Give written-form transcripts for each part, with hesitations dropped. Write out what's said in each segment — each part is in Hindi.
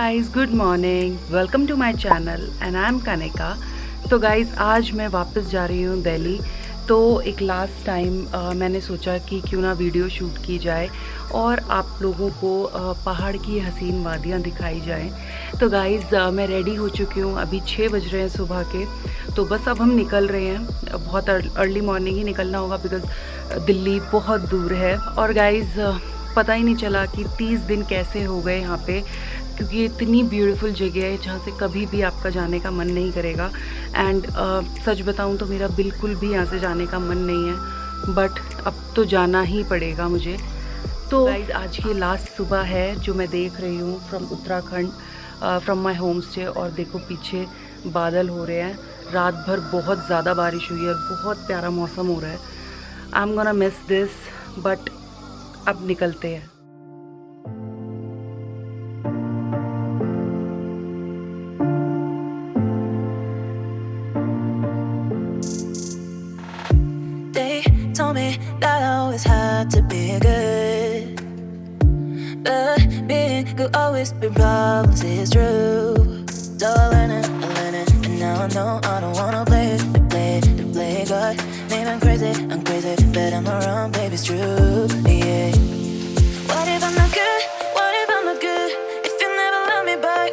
guys, good morning. Welcome to my channel and I am Kanika. तो गाइज़ आज मैं वापस जा रही हूँ दिल्ली। तो एक लास्ट टाइम मैंने सोचा कि क्यों ना वीडियो शूट की जाए और आप लोगों को पहाड़ की हसीन वादियाँ दिखाई जाएं। तो गाइज़ मैं रेडी हो चुकी हूँ, अभी 6 बज रहे हैं सुबह के। तो बस अब हम निकल रहे हैं, बहुत अर्ली मॉर्निंग ही निकलना होगा बिकॉज़ दिल्ली बहुत दूर है। और गाइज़ पता ही नहीं चला कि 30 दिन कैसे हो गए यहाँ पे, क्योंकि इतनी ब्यूटीफुल जगह है जहाँ से कभी भी आपका जाने का मन नहीं करेगा। एंड सच बताऊँ तो मेरा बिल्कुल भी यहाँ से जाने का मन नहीं है, बट अब तो जाना ही पड़ेगा मुझे। तो गाइस आज की लास्ट सुबह है जो मैं देख रही हूँ from Uttarakhand, from my home stay. और देखो पीछे बादल हो रहे हैं, रात भर बहुत ज़्यादा बारिश हुई है और बहुत प्यारा मौसम हो रहा है। I am gonna miss this, but अब निकलते हैं। Told me that I always had to be good, but being good always bring problems, it's true. So I learned it, and now I know I don't wanna play God. Maybe I'm crazy, but I'm around, baby, it's true, yeah. What if I'm not good? What if I'm not good? If you never love me back,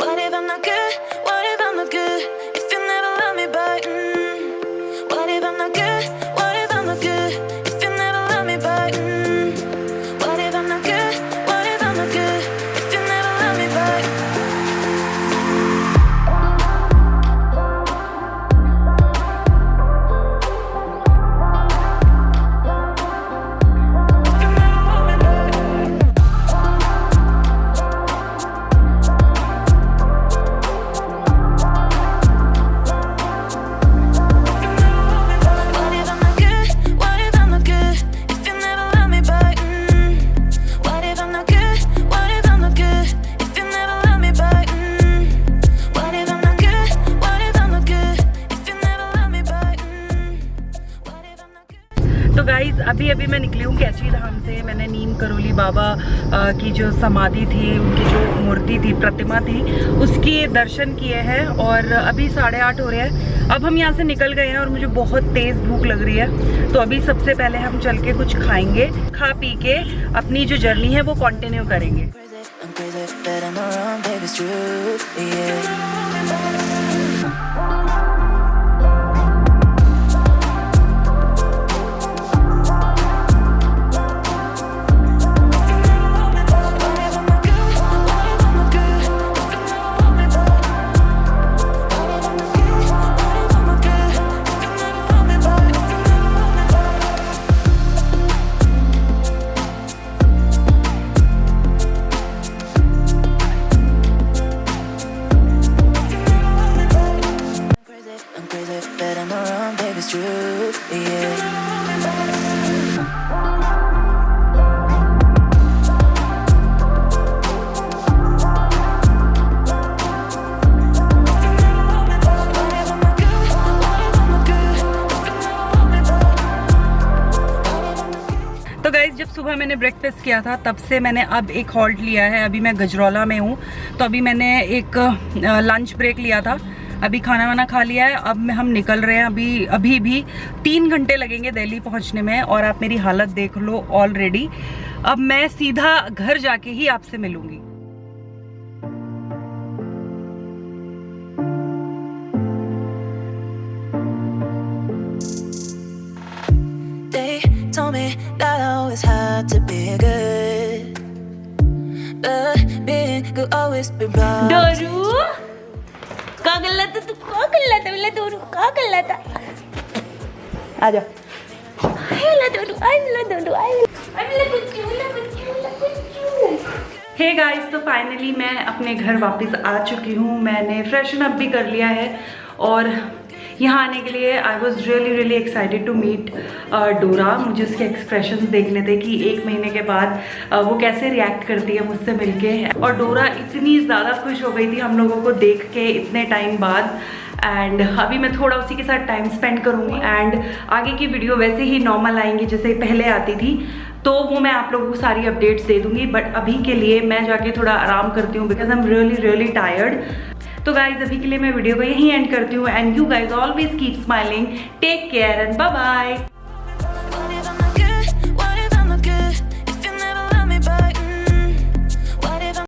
What if I'm not good? What if I'm not good? If you never love me back, What if I'm not good? What if I'm not good? If you never love me back, What if I'm not good? What if I'm not good? If you never love me back. तो गाइज़ अभी मैं निकली हूँ कैंची धाम से। मैंने नीम करोली बाबा की जो समाधि थी, उनकी जो मूर्ति थी, प्रतिमा थी, उसकी दर्शन किए हैं। और अभी 8:30 हो रहे हैं। अब हम यहाँ से निकल गए हैं और मुझे बहुत तेज़ भूख लग रही है। तो अभी सबसे पहले हम चल के कुछ खाएंगे, खा पी के अपनी जो जर्नी है वो कंटिन्यू करेंगे। तो गाइज जब सुबह मैंने ब्रेकफास्ट किया था तब से मैंने अब एक हॉल्ट लिया है। अभी मैं गजरौला में हूँ, तो अभी मैंने एक लंच ब्रेक लिया था। अभी खाना वाना खा लिया है, अब हम निकल रहे हैं। अभी भी 3 घंटे लगेंगे दिल्ली पहुँचने में। और आप मेरी हालत देख लो ऑलरेडी। अब मैं सीधा घर जाके ही आपसे मिलूँगी। Told me that I always had to be good, but being good always bring problems. Doru का गलत तू का गलत है डोरू का गलत है। आ जा। आई कुछ हे गाइस, तो फाइनली मैं अपने घर वापस आ चुकी हूँ। मैंने फ्रेशन अप भी कर लिया है और यहाँ आने के लिए I was really excited to meet Dora. मुझे उसके एक्सप्रेशन देखने थे कि 1 महीने के बाद वो कैसे रिएक्ट करती है मुझसे मिलके। और डोरा इतनी ज़्यादा खुश हो गई थी हम लोगों को देख के इतने टाइम बाद। एंड अभी मैं थोड़ा उसी के साथ टाइम स्पेंड करूँगी एंड आगे की वीडियो वैसे ही नॉर्मल आएंगी जैसे पहले आती थी। तो वो मैं आप लोगों को सारी अपडेट्स दे दूंगी। बट अभी के लिए मैं जाके थोड़ा आराम करती हूँ because I am really tired. तो गाइज अभी के लिए मैं वीडियो को यहीं एंड करती हूँ and you guys always keep smiling, take care and bye bye.